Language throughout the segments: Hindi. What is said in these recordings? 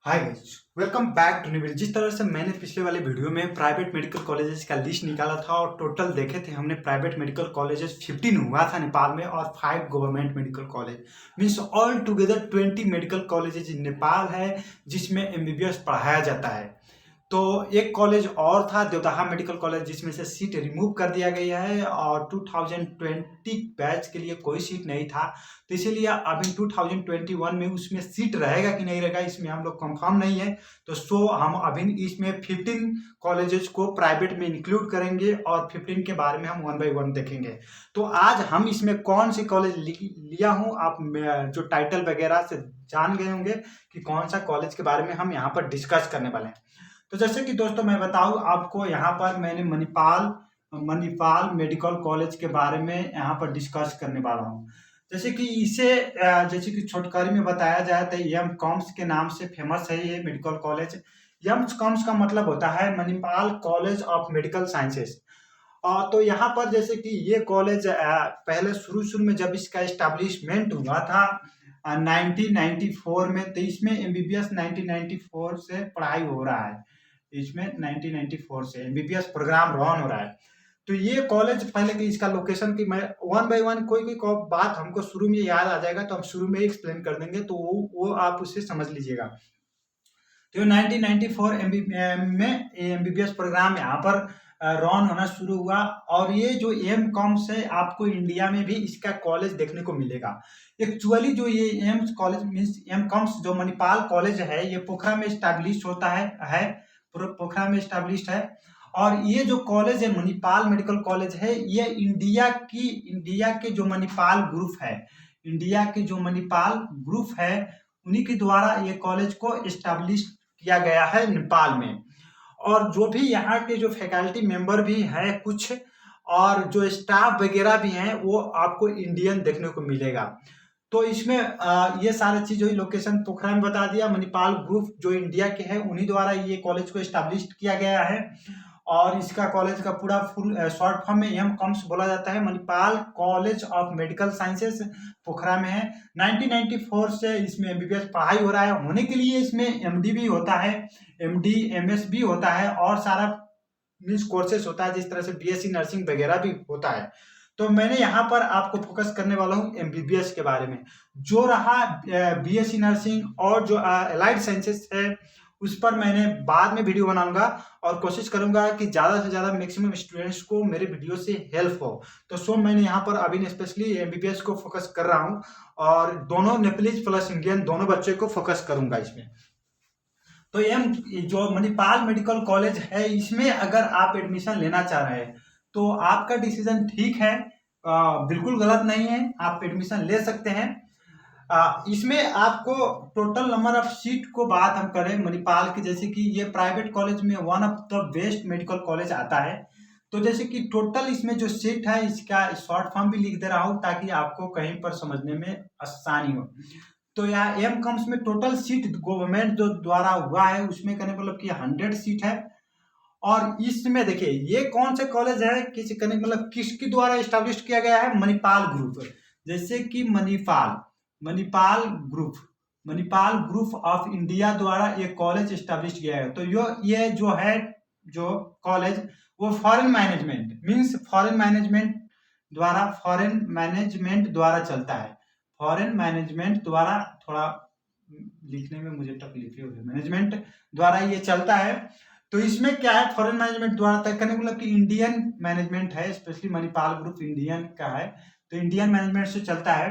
Hi guys, welcome back to new video. जिस तरह से मैंने पिछले वाले वीडियो में प्राइवेट मेडिकल कॉलेजेस का लिस्ट निकाला था और टोटल देखे थे हमने प्राइवेट मेडिकल कॉलेजेस 15 हुआ था नेपाल में और 5 government medical college means all together 20 medical colleges in Nepal है जिसमें एमबीबीएस पढ़ाया जाता है। तो एक कॉलेज और था देवदाहा मेडिकल कॉलेज जिसमें से सीट रिमूव कर दिया गया है और 2020 बैच के लिए कोई सीट नहीं था। तो इसीलिए अभी 2021 में उसमें सीट रहेगा कि नहीं रहेगा इसमें हम लोग कंफर्म नहीं है। तो हम अभी इसमें 15 कॉलेजेस को प्राइवेट में इंक्लूड करेंगे और 15 के बारे में हम वन बाय वन देखेंगे। तो आज हम इसमें कौन सी कॉलेज लिया हूँ आप जो टाइटल वगैरह से जान गए होंगे कि कौन सा कॉलेज के बारे में हम यहाँ पर डिस्कस करने वाले हैं। तो जैसे कि दोस्तों मैं बताऊं आपको, यहाँ पर मैंने मणिपाल मणिपाल मेडिकल कॉलेज के बारे में यहाँ पर डिस्कस करने वाला हूँ। जैसे कि इसे जैसे कि छोटकरी में बताया जाए तो यम कॉम्स के नाम से फेमस है ये मेडिकल कॉलेज। यम कॉम्स का मतलब होता है Manipal college of medical sciences. और तो यहाँ पर जैसे कि ये कॉलेज पहले शुरू शुरू में जब इसका एस्टेब्लिशमेंट हुआ था 1994 में, तो इसमें एमबीबीएस 1994 से पढ़ाई हो रहा है। इसमें 1994 से एमबीबीएस प्रोग्राम रन हो रहा है। तो ये कॉलेज पहले कि इसका लोकेशन की मैं वन बाय वन कोई बात हमको शुरू में याद आ जाएगा तो हम शुरू में एक्सप्लेन कर देंगे, तो वो आप उससे समझ लीजिएगा। तो 1994 में एमबीबीएस प्रोग्राम यहाँ पर रन होना शुरू हुआ और ये जो एम कॉम्स है आपको इंडिया में भी इसका कॉलेज देखने को मिलेगा। एक्चुअली जो ये एम्स कॉलेज मीन्स एम कॉम्स जो मणिपाल कॉलेज है ये पोखरा में स्टैब्लिश होता है पोखरा में स्टैब्लिश्ड है। और ये जो कॉलेज है मणिपाल मेडिकल कॉलेज है ये इंडिया के जो मणिपाल ग्रुप है, इंडिया के जो मणिपाल ग्रुप है उन्हीं के द्वारा ये कॉलेज को एस्टैब्लिश किया गया है नेपाल में। और जो भी यहाँ के जो फैकल्टी मेंबर भी हैं कुछ और जो स्टाफ वगैरह भी हैं वो आपको इंडियन देखने को मिलेगा। तो इसमें ये सारी चीज हुई। लोकेशन पोखरा में बता दिया। मणिपाल ग्रुप जो इंडिया के हैं उन्हीं द्वारा ये कॉलेज को एस्टैब्लिश किया गया है और इसका कॉलेज का पूरा फुल शॉर्ट फॉर्म में एम कॉम्स बोला जाता है। Manipal college of medical sciences Pokhara में है। 1994 से इसमें एमबीबीएस पढ़ाई हो रहा है। होने के लिए इसमें एमडी भी होता है, एमडी एमएस भी होता है और सारा मीन्स कोर्सेस होता है जिस तरह से बीएससी नर्सिंग वगैरह भी होता है। तो मैंने यहाँ पर आपको फोकस करने वाला हूँ एमबीबीएस के बारे में। जो रहा बीएससी नर्सिंग और जो एलाइड साइंसेस है उस पर मैंने बाद में वीडियो बनाऊंगा और कोशिश करूंगा कि ज़्यादा से ज़्यादा मैक्सिमम स्टूडेंट्स को मेरे वीडियो से हेल्प हो। तो मैंने यहाँ पर अभी स्पेशली एमबीबीएस को फोकस कर रहा हूँ और दोनों नेपलीज प्लस इंडियन दोनों बच्चे को फोकस करूंगा इसमें। तो ये जो मणिपाल मेडिकल कॉलेज है इसमें अगर आप एडमिशन लेना चाह रहे हैं तो आपका डिसीजन ठीक है, बिल्कुल गलत नहीं है, आप एडमिशन ले सकते हैं। इसमें आपको टोटल नंबर ऑफ सीट को बात हम करें मणिपाल की, जैसे कि ये प्राइवेट कॉलेज में one of the best medical college आता है। तो जैसे कि टोटल इसमें जो सीट है इसका शॉर्ट फॉर्म भी लिख दे रहा हूँ ताकि आपको कहीं पर समझने में आसानी हो। तो यहाँ एम कॉम्स में टोटल सीट गवर्नमेंट जो द्वारा हुआ है उसमें कहने मतलब कि 100 सीट है। और इसमें देखिए ये कौन से कॉलेज है किसी कहने मतलब किसके द्वारा स्टैब्लिश किया गया है, मणिपाल ग्रुप। जैसे कि Manipal group Manipal group of India द्वारा ये कॉलेज स्टैब्लिश किया है। तो ये जो है जो कॉलेज वो फॉरेन मैनेजमेंट द्वारा चलता है। फॉरेन मैनेजमेंट द्वारा थोड़ा लिखने में मुझे तकलीफ हो रही है, मैनेजमेंट द्वारा ये चलता है। तो इसमें क्या है, फॉरेन मैनेजमेंट द्वारा तय करने मतलब कि इंडियन मैनेजमेंट है, स्पेशली मणिपाल ग्रुप इंडियन का है तो इंडियन मैनेजमेंट से चलता है।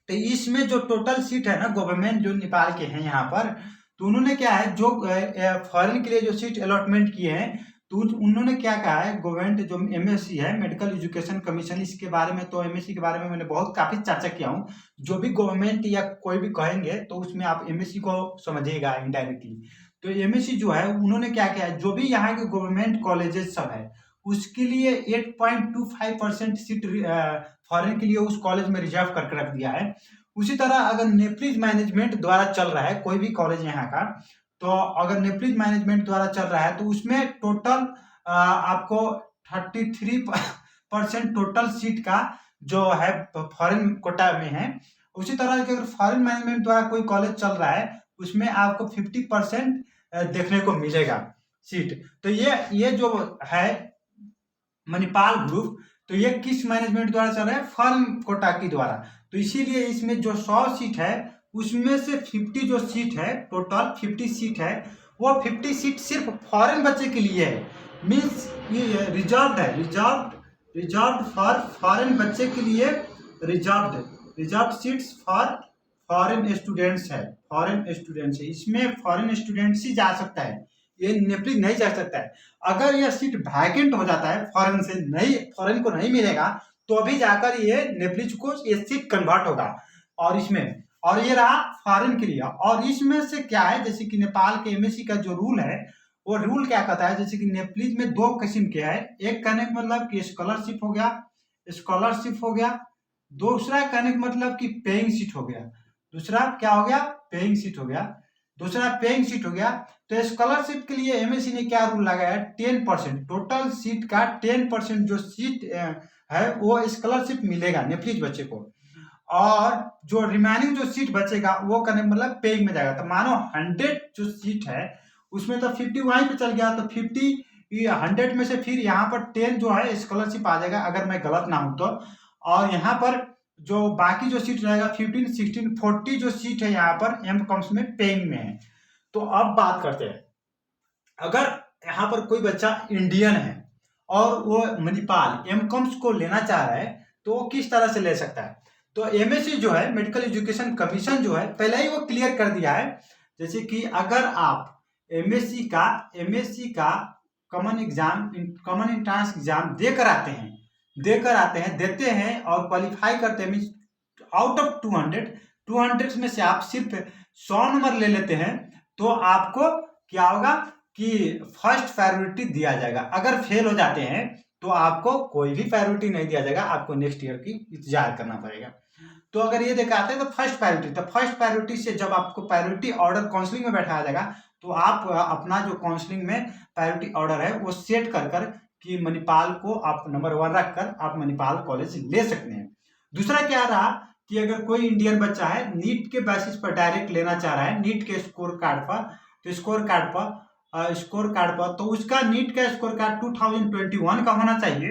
तो इसमें जो टोटल सीट है ना गवर्नमेंट जो नेपाल के हैं यहाँ पर, तो उन्होंने क्या है जो फॉरेन के लिए जो सीट अलॉटमेंट किए हैं तो उन्होंने क्या कहा है, गवर्नमेंट जो एमएससी है मेडिकल एजुकेशन कमीशन, इसके बारे में तो एमएससी के बारे में मैंने बहुत काफी चर्चा किया हूँ। जो भी गवर्नमेंट या कोई भी कहेंगे तो उसमें आप एमएससी को समझिएगा इनडायरेक्टली। तो एमएससी जो है उन्होंने क्या किया है, जो भी यहाँ के गवर्नमेंट कॉलेजेस सब है उसके लिए 8.25% सीट फॉरेन के लिए उस कॉलेज में रिजर्व करके रख दिया है। उसी तरह अगर नेपलीज मैनेजमेंट द्वारा चल रहा है कोई भी कॉलेज यहाँ का, तो अगर नेपलीज मैनेजमेंट द्वारा चल रहा है तो उसमें टोटल आपको 33% टोटल सीट का जो है फॉरेन कोटा में है। उसी तरह अगर फॉरेन मैनेजमेंट द्वारा कोई कॉलेज चल रहा है उसमें आपको 50% देखने को मिलेगा सीट। तो ये जो है मणिपाल ग्रुप, तो ये किस मैनेजमेंट द्वारा चल रहा है? फर्म कोटा के द्वारा। तो इसीलिए इसमें जो 100 सीट है उसमें से 50 जो सीट है, टोटल 50 सीट है, वो 50 सीट सिर्फ फॉरेन बच्चे के लिए है। मीन्स ये रिजर्व है, रिजर्व फॉर फॉरेन बच्चे के लिए reserve seats for foreign students है, फॉरेन स्टूडेंट्स है। इसमें फॉरेन स्टूडेंट्स ही जा सकता है, ये नेपली नहीं जा सकता है। अगर यह सीट वैकेंट हो जाता है, फॉरेन को नहीं मिलेगा, तो अभी जाकर ये नेपलीज को ये सीट कन्वर्ट होगा। और इसमें, और ये रहा फॉरेन के लिए। और इसमें से क्या है, जैसे कि नेपाल के एमएससी का जो रूल है, वो रूल क्या कहता है, जैसे कि नेपलीज में 2 किस्म के है। एक कहने का मतलब कि स्कॉलरशिप हो गया, दूसरा कहने का मतलब कि पेइंग सीट हो गया। दूसरा क्या हो गया? पेइंग सीट हो गया। तो स्कॉलरशिप के लिए एमएससी ने क्या रूल लगाया है? 10%, टोटल सीट का 10% जो सीट है वो स्कॉलरशिप मिलेगा नेपलीज बच्चे को। और जो रिमेनिंग जो सीट बचेगा वो करने मतलब पेइंग में जाएगा। तो मानो 100 जो सीट है उसमें तो 50 वहीं पे चल गया, तो 50 100 में से फिर यहाँ पर 10 जो है स्कॉलरशिप आ जाएगा, अगर मैं गलत ना हूं तो। और यहाँ पर जो बाकी जो सीट रहेगा 15, 16, 40 जो सीट है यहाँ पर एम कॉम्स में पेइंग में है। तो अब बात करते हैं, अगर यहाँ पर कोई बच्चा इंडियन है और वो मणिपाल एम कॉम्स को लेना चाह रहा है, तो वो किस तरह से ले सकता है? तो एमएससी जो है, मेडिकल एजुकेशन कमीशन जो है, पहले ही वो क्लियर कर दिया है। जैसे कि अगर आप एमएससी का कॉमन एंट्रेंस एग्जाम देते हैं और क्वालिफाई करते हैं, मीन्स आउट ऑफ 200 में से आप सिर्फ 100 नंबर ले लेते हैं, तो आपको क्या होगा कि फर्स्ट प्रायोरिटी दिया जाएगा। अगर फेल हो जाते हैं तो आपको कोई भी प्रायोरिटी नहीं दिया जाएगा, आपको नेक्स्ट ईयर की इंतजार करना पड़ेगा। तो अगर ये दिखाते हैं तो फर्स्ट प्रायोरिटी से जब आपको प्रायोरिटी ऑर्डर काउंसलिंग में बैठाया जाएगा, तो आप अपना जो काउंसलिंग में प्रायोरिटी ऑर्डर है वो सेट कर कि मणिपाल को आप नंबर 1 रखकर आप मणिपाल कॉलेज ले सकते हैं। दूसरा क्या रहा कि अगर कोई इंडियन बच्चा है नीट के बेसिस पर डायरेक्ट लेना चाह रहा है, नीट के स्कोर कार्ड पर, तो स्कोर कार्ड पर तो उसका नीट का स्कोर कार्ड 2021 का होना चाहिए।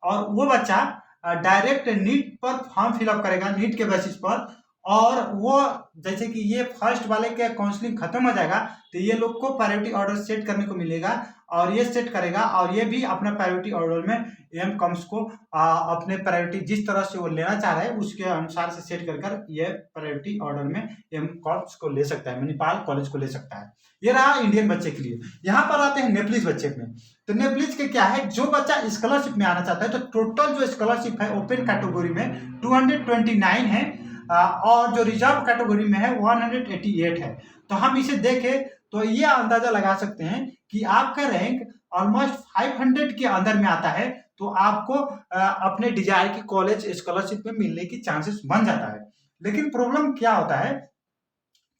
और वो बच्चा डायरेक्ट नीट पर फॉर्म फिलअप करेगा, नीट के बेसिस पर। और वो जैसे कि ये फर्स्ट वाले के काउंसलिंग खत्म हो जाएगा, तो ये लोग को प्रायोरिटी ऑर्डर सेट करने को मिलेगा, और ये सेट करेगा, और ये भी अपना प्रायोरिटी ऑर्डर में एम कॉम्स को अपने प्रायोरिटी जिस तरह से वो लेना चाह रहा है उसके अनुसार से सेट कर ये प्रायोरिटी ऑर्डर में एम कॉम्स को ले सकता है, मणिपाल कॉलेज को ले सकता है। ये रहा इंडियन बच्चे के लिए। यहाँ पर आते हैं नेपलीज बच्चे में। तो नेपलीज के क्या है, जो बच्चा स्कॉलरशिप में आना चाहता है, तो टोटल जो स्कॉलरशिप है ओपन कैटेगरी में 229 है, और जो रिजर्व कैटेगरी में है 188 है। तो हम इसे देखें तो ये अंदाजा लगा सकते हैं कि आपका रैंक ऑलमोस्ट 500 के अंदर में आता है, तो आपको अपने डिजायर की कॉलेज स्कॉलरशिप में मिलने की चांसेस बन जाता है। लेकिन प्रॉब्लम क्या होता है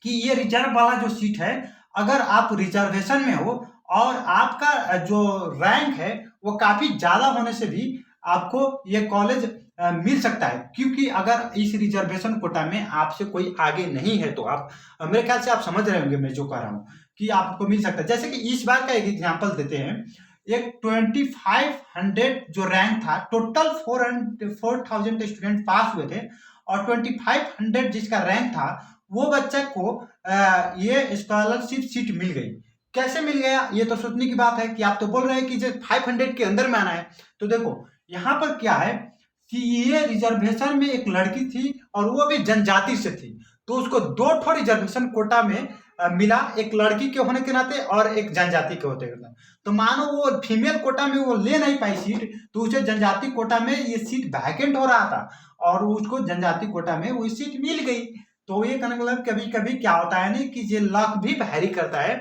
कि ये रिजर्व वाला जो सीट है, अगर आप रिजर्वेशन में हो और आपका जो रैंक है वो काफी ज्यादा होने से भी आपको ये कॉलेज मिल सकता है। क्योंकि अगर इस रिजर्वेशन कोटा में आपसे कोई आगे नहीं है, तो आप मेरे ख्याल से आप समझ रहे होंगे मैं जो कह रहा हूँ कि आपको मिल सकता है। जैसे कि इस बार का एक एग्जांपल देते हैं, एक 2500 जो रैंक था, टोटल 4000 स्टूडेंट पास हुए थे, और 2500 जिसका रैंक था वो बच्चे को ये स्कॉलरशिप सीट मिल गई। कैसे मिल गया, ये तो सोचने की बात है कि आप तो बोल रहे हैं कि जो 500 के अंदर में आना है। तो देखो यहाँ पर क्या है कि ये रिजर्वेशन में एक लड़की थी और वो भी जनजाति से थी, तो उसको 2 रिजर्वेशन कोटा में मिला, एक लड़की के होने के नाते और एक जनजाति के होते नाते। तो मानो वो फीमेल कोटा में वो ले नहीं पाई सीट, तो उसे जनजाति कोटा में ये सीट वैकेंट हो रहा था और उसको जनजाति कोटा में वो सीट मिल गई। तो ये कहने का मतलब कभी कभी क्या होता है ना कि ये लक भी वैरी करता है,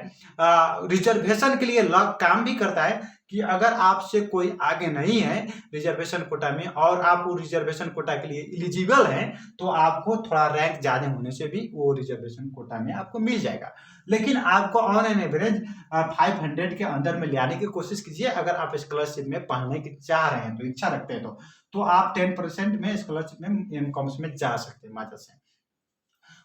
रिजर्वेशन के लिए लक काम भी करता है कि अगर आपसे कोई आगे नहीं है रिजर्वेशन कोटा में और आप वो रिजर्वेशन कोटा के लिए एलिजिबल हैं, तो आपको थोड़ा रैंक ज्यादा होने से भी वो रिजर्वेशन कोटा में आपको मिल जाएगा। लेकिन आपको ऑन एन एवरेज 500 के अंदर में ले आने की कोशिश कीजिए। अगर आप स्कॉलरशिप में पढ़ने की चाह रहे हैं, तो इच्छा रखते हैं, तो आप 10% में स्कॉलरशिप में एम कॉम्स में जा सकते हैं मजा से।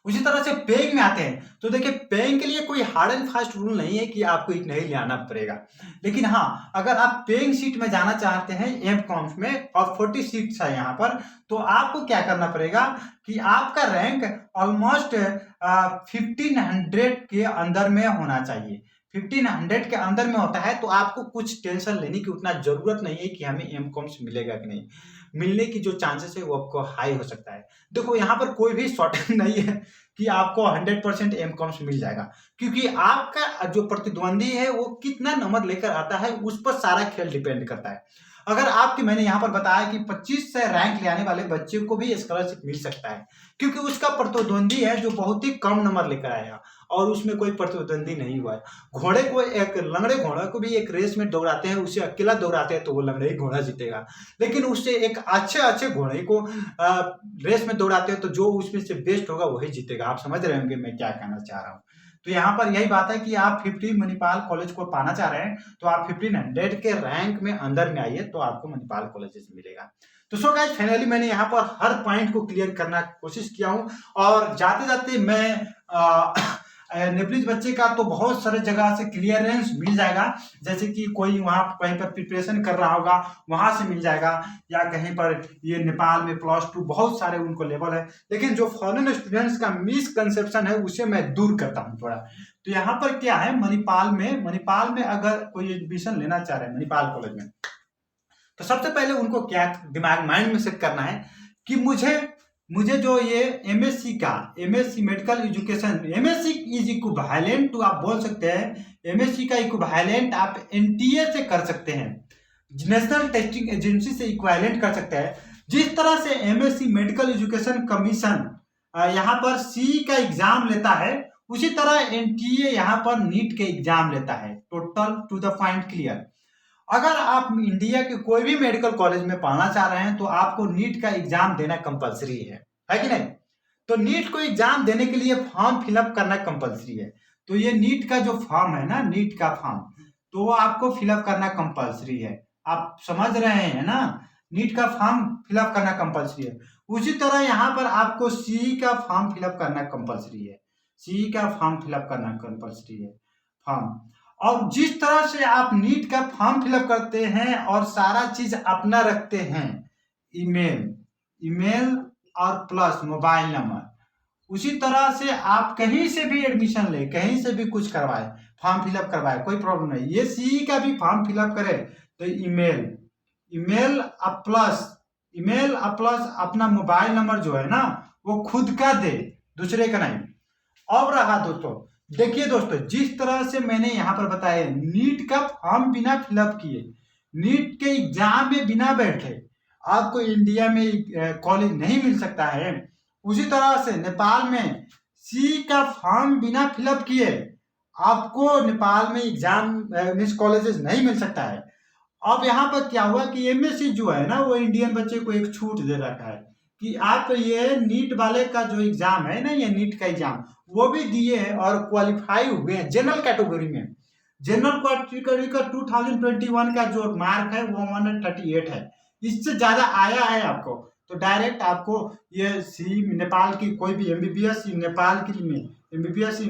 उसी तरह से पेइंग में आते हैं, तो देखिए पेइंग के लिए कोई हार्ड एंड फास्ट रूल नहीं है कि आपको इतना ही ले आना पड़ेगा। लेकिन हाँ, अगर आप पेइंग सीट में जाना चाहते हैं एमकॉम्स में और 40 सीट्स है यहाँ पर, तो आपको क्या करना पड़ेगा कि आपका रैंक ऑलमोस्ट 1500 के अंदर में होना चाहिए। 1500 के अंदर में होता है तो आपको कुछ टेंशन लेने की उतना जरूरत नहीं है कि हमें एमकॉम्स मिलेगा कि नहीं। मिलने की जो चांसेस है वो आपको हाई हो सकता है। देखो यहाँ पर कोई भी शॉर्टेज नहीं है कि आपको 100% एमकॉम्स मिल जाएगा, क्योंकि आपका जो प्रतिद्वंदी है वो कितना नंबर लेकर आता है उस पर सारा खेल डिपेंड करता है। अगर आपकी मैंने यहाँ पर बताया कि 25 से रैंक ले आने वाले बच्चे को भी स्कॉलरशिप मिल सकता है, क्योंकि उसका प्रतिद्वंदी है जो बहुत ही कम नंबर लेकर आया और उसमें कोई प्रतिद्वंदी नहीं हुआ है। घोड़े को एक लंगड़े घोड़े को भी एक रेस में दौड़ाते हैं, उसे अकेला दौड़ाते हैं तो वो लंगड़े ही घोड़ा जीतेगा। लेकिन उससे एक अच्छे घोड़े को रेस में दौड़ाते हैं तो जो उसमें से बेस्ट होगा वही जीतेगा। आप समझ रहे होंगे मैं क्या कहना चाह रहा हूँ। तो यहाँ पर यही बात है कि आप 50 मणिपाल कॉलेज को पाना चाह रहे हैं तो आप 1500 के रैंक में अंदर में आइए तो आपको मणिपाल कॉलेज मिलेगा। तो सो गाइस फाइनली मैंने यहाँ पर हर पॉइंट को क्लियर करना कोशिश किया हूँ, और जाते जाते मैं नेप्लीज बच्चे का तो बहुत सारे जगह से क्लियरेंस मिल जाएगा, जैसे कि कोई वहाँ कहीं पर प्रिपरेशन कर रहा होगा वहां से मिल जाएगा, या कहीं पर ये नेपाल में +2 बहुत सारे उनको लेवल है। लेकिन जो फॉरेन स्टूडेंट्स का मिसकंसेप्शन है उसे मैं दूर करता हूँ थोड़ा। तो यहाँ पर क्या है, मणिपाल में अगर कोई एडमिशन लेना चाह रहे हैं मणिपाल कॉलेज में, तो सबसे पहले उनको क्या दिमाग माइंड में सेट करना है कि मुझे जो ये MSc medical education, MSc is equivalent to, आप बोल सकते हैं एमएससी का इक्विवेलेंट आप एनटीए से कर सकते हैं, नेशनल टेस्टिंग एजेंसी से इक्विवेलेंट कर सकते हैं। जिस तरह से एमएससी मेडिकल एजुकेशन कमीशन यहाँ पर सी का एग्जाम लेता है, उसी तरह एनटीए यहाँ पर नीट के एग्जाम लेता है। Total two the point clear. अगर आप इंडिया के कोई भी मेडिकल कॉलेज में पढ़ना चाह रहे हैं तो आपको नीट का एग्जाम देना कंपलसरी है कि नहीं। तो नीट को एग्जाम देने के लिए फॉर्म फिलअप करना कंपलसरी है। तो ये नीट का जो फॉर्म है ना, नीट का फॉर्म, तो वो आपको फिलअप करना कंपलसरी है। आप समझ रहे हैं ना, नीट का फॉर्म फिलअप करना कंपलसरी है। उसी तरह यहाँ पर आपको सी का फॉर्म फिलअप करना कंपलसरी है, सी का फॉर्म फिलअप करना कंपलसरी है फॉर्म। और जिस तरह से आप नीट का फॉर्म फिलअप करते हैं और सारा चीज अपना रखते हैं, ईमेल और प्लस मोबाइल नंबर, उसी तरह से आप कहीं से भी एडमिशन ले, कहीं से भी कुछ करवाए, फॉर्म फिलअप करवाए, कोई प्रॉब्लम नहीं। ये सीई का भी फॉर्म फिलअप करे तो ईमेल प्लस अपना मोबाइल नंबर जो है ना वो खुद का दे, दूसरे का नहीं। अब रहा दोस्तों, देखिए दोस्तों, जिस तरह से मैंने यहाँ पर बताया नीट का फॉर्म बिना फिलअप किए, नीट के एग्जाम में बिना बैठे आपको इंडिया में कॉलेज नहीं मिल सकता है, उसी तरह से नेपाल में सी का फॉर्म बिना फिलअप किए आपको नेपाल में एग्जाम मीन्स कॉलेजेस नहीं मिल सकता है। अब यहाँ पर क्या हुआ कि एमएससी जो है ना वो इंडियन बच्चे को एक छूट दे रखा है कि आप ये नीट वाले का जो एग्जाम है ना, ये नीट का एग्जाम वो भी दिए हैं और क्वालिफाई हुए हैं जनरल कैटेगरी में। जनरल कैटेगरी का 2021 का जो मार्क है वो 138 है, इससे ज्यादा आया है आपको तो डायरेक्ट आपको ये सी नेपाल की कोई भी एमबीबीएस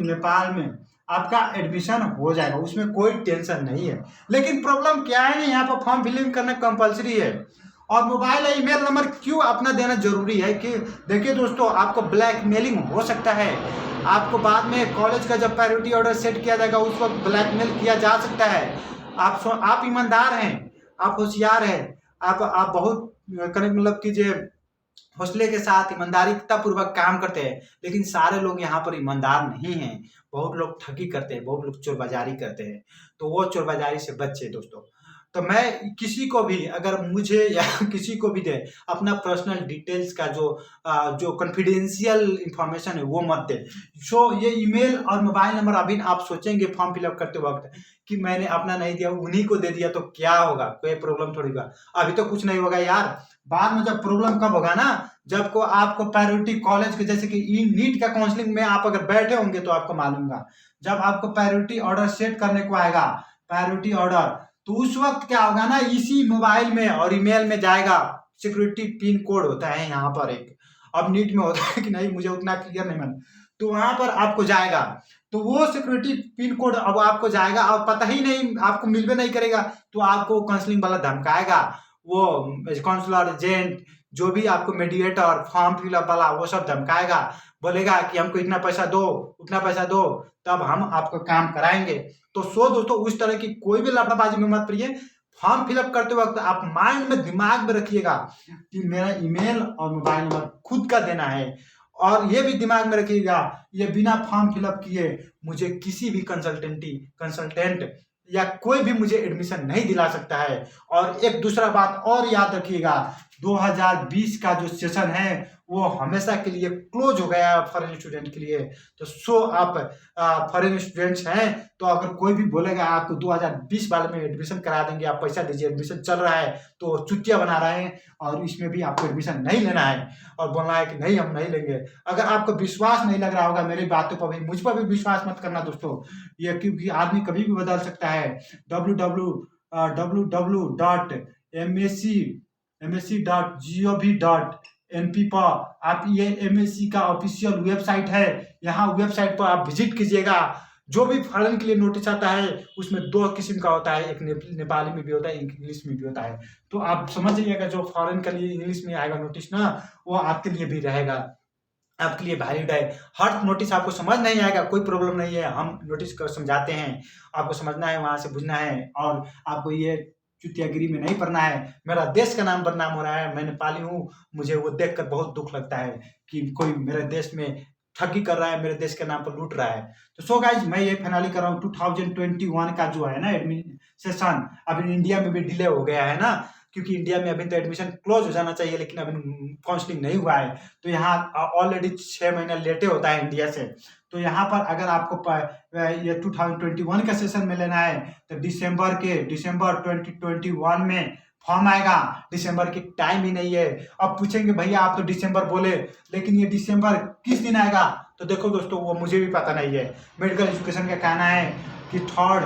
नेपाल में आपका एडमिशन हो जाएगा, उसमें कोई टेंशन नहीं है। लेकिन प्रॉब्लम क्या है ना, यहाँ पर फॉर्म फिलिंग करना कंपलसरी है। और मोबाइल या ईमेल नंबर क्यों अपना देना जरूरी है कि देखिए दोस्तों, आपको ब्लैकमेलिंग हो सकता है, आपको बाद में कॉलेज का जब प्रायोरिटी ऑर्डर सेट किया जाएगा उस वक्त ब्लैकमेल किया जा सकता है। आप ईमानदार हैं, आप होशियार हैं, आप बहुत मतलब कीजिए हौसले के साथ ईमानदारीता पूर्वक काम करते हैं, लेकिन सारे लोग यहाँ पर ईमानदार नहीं हैं। बहुत लोग ठगी करते हैं, बहुत लोग चोरबाजारी करते हैं, तो वो चोरबाजारी से बचे दोस्तों। तो मैं किसी को भी, अगर मुझे या किसी को भी दे अपना पर्सनल डिटेल्स का जो कॉन्फिडेंशियल इंफॉर्मेशन है वो मत दे। सो ये ईमेल और मोबाइल नंबर अभी आप सोचेंगे फॉर्म फिलअप करते वक्त कि मैंने अपना नहीं दिया उन्हीं को दे दिया तो क्या होगा, कोई प्रॉब्लम थोड़ी होगा। अभी तो कुछ नहीं होगा यार, बाद में जब प्रॉब्लम कब होगा ना, जब को आपको प्रायोरिटी कॉलेज के जैसे कि नीट का काउंसलिंग में आप अगर बैठे होंगे तो आपको मालूम होगा, जब आपको प्रायोरिटी ऑर्डर सेट करने को आएगा, प्रायोरिटी ऑर्डर, तो उस वक्त क्या होगा ना, इसी मोबाइल में और ईमेल में जाएगा सिक्योरिटी पिन कोड होता है यहाँ पर एक। अब नीट में होता है कि नहीं मुझे उतना क्लियर नहीं मालूम, तो वहाँ पर आपको जाएगा, तो वो सिक्योरिटी पिन कोड अब आपको जाएगा और पता ही नहीं, आपको मिलबे नहीं करेगा, तो आपको काउंसलिंग वाला धमकाएगा, वो काउंसलर एजेंट जो भी आपको मीडिएटर फॉर्म फिलअप वाला वो सब धमकाएगा, बोलेगा कि हमको इतना पैसा दो, उतना पैसा दो, तब हम आपको काम कराएंगे। तो दोस्तों उस तरह की कोई भी लापरवाही में मत पड़िए। फॉर्म फिलअप करते वक्त आप माइंड में दिमाग में रखिएगा कि मेरा ईमेल और मोबाइल नंबर खुद का देना है, और ये भी दिमाग में रखिएगा ये बिना फॉर्म फिलअप किए मुझे किसी भी कंसल्टेंट या कोई भी मुझे एडमिशन नहीं दिला सकता है। और एक दूसरा बात और याद रखिएगा, 2020 का जो सेशन है वो हमेशा के लिए क्लोज हो गया है फॉरेन स्टूडेंट के लिए। तो आप फॉरेन स्टूडेंट्स हैं तो अगर कोई भी बोलेगा आपको 2020 वाले में एडमिशन करा देंगे, आप पैसा दीजिए, एडमिशन चल रहा है, तो चुतिया बना रहे हैं और इसमें भी आपको एडमिशन नहीं लेना है और बोलना है कि नहीं हम नहीं लेंगे। अगर आपको विश्वास नहीं लग रहा होगा मेरी बातों पर भी, मुझ पर भी विश्वास मत करना दोस्तों, ये क्योंकि आदमी कभी भी बदल सकता है। www.msc.gov.np पर आप ये एमएससी का ऑफिशियल वेबसाइट है, यहाँ वेबसाइट पर आप विजिट कीजिएगा। जो भी फॉरेन के लिए नोटिस आता है उसमें दो किस्म का होता है, एक नेपाली में भी होता है, एक इंग्लिश में भी होता है। तो आप समझ जाइएगा जो फॉरेन के लिए इंग्लिश में आएगा नोटिस ना, वो आपके लिए भी रहेगा, आपके लिए वैलिड है। हर नोटिस आपको समझ नहीं आएगा कोई प्रॉब्लम नहीं है, हम नोटिस को समझाते हैं, आपको समझना है वहां से बुझना है, और आपको ये चुतियागिरी में नहीं पड़ना है। मेरा देश का नाम बदनाम हो रहा है, मैं नेपाली हूँ, मुझे वो देखकर बहुत दुख लगता है कि कोई मेरे देश में ठगी कर रहा है, मेरे देश के नाम पर लूट रहा है। तो सो गाइज मैं ये फाइनली कर रहा हूँ 2021 का जो है ना एडमिशन अभी इंडिया में भी डिले हो गया है ना, क्योंकि इंडिया में अभी तो एडमिशन क्लोज हो जाना चाहिए लेकिन अभी काउंसलिंग नहीं हुआ है, तो यहाँ ऑलरेडी 6 महीना लेटे होता है इंडिया से। तो यहाँ पर अगर आपको ये 2021 का सेशन में लेना है तो दिसंबर 2021 में फॉर्म आएगा, दिसंबर की टाइम ही नहीं है। अब पूछेंगे भैया आप तो दिसंबर बोले, लेकिन ये दिसंबर किस दिन आएगा, तो देखो दोस्तों वो मुझे भी पता नहीं है। मेडिकल एजुकेशन का कहना है कि थर्ड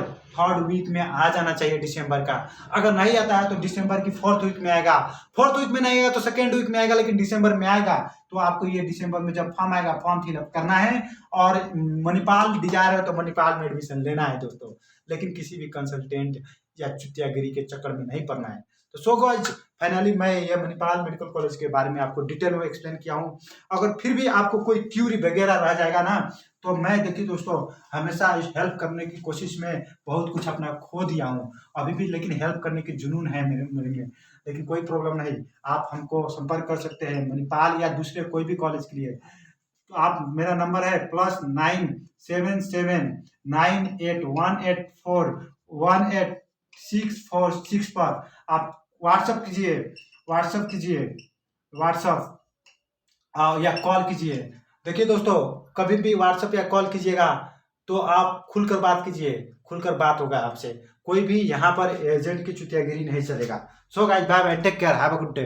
वीक में आ जाना चाहिए दिसंबर का, अगर नहीं आता है तो दिसंबर की 4th वीक में आएगा, 4th वीक में नहीं आएगा तो 2nd वीक में आएगा, लेकिन दिसंबर में आएगा। तो आपको ये दिसंबर में जब फॉर्म आएगा फॉर्म फिलअप करना है, और मणिपाल डिजायर है तो मणिपाल में एडमिशन लेना है दोस्तों, लेकिन किसी भी कंसल्टेंट या चुतियागिरी के चक्कर में नहीं पड़ना है। तो सो गाइस फाइनली मैं ये मणिपाल मेडिकल कॉलेज के बारे में आपको डिटेल में एक्सप्लेन किया हूँ। अगर फिर भी आपको कोई क्यूरी वगैरह रह जाएगा ना, तो मैं देखिए दोस्तों हमेशा हेल्प करने की कोशिश में बहुत कुछ अपना खो दिया हूँ अभी भी, लेकिन हेल्प करने की जुनून है मेरे में, लेकिन कोई प्रॉब्लम नहीं, आप हमको संपर्क कर सकते हैं मणिपाल या दूसरे कोई भी कॉलेज के लिए। तो आप मेरा नंबर है +9779818418646 पर आप व्हाट्सअप कीजिए, व्हाट्सअप या कॉल कीजिए। देखिए दोस्तों कभी भी व्हाट्सअप या कॉल कीजिएगा तो आप खुलकर बात कीजिए, खुलकर बात होगा आपसे, कोई भी यहाँ पर एजेंट की चुतियागिरी नहीं चलेगा। So guys bye bye, take care, have a good day.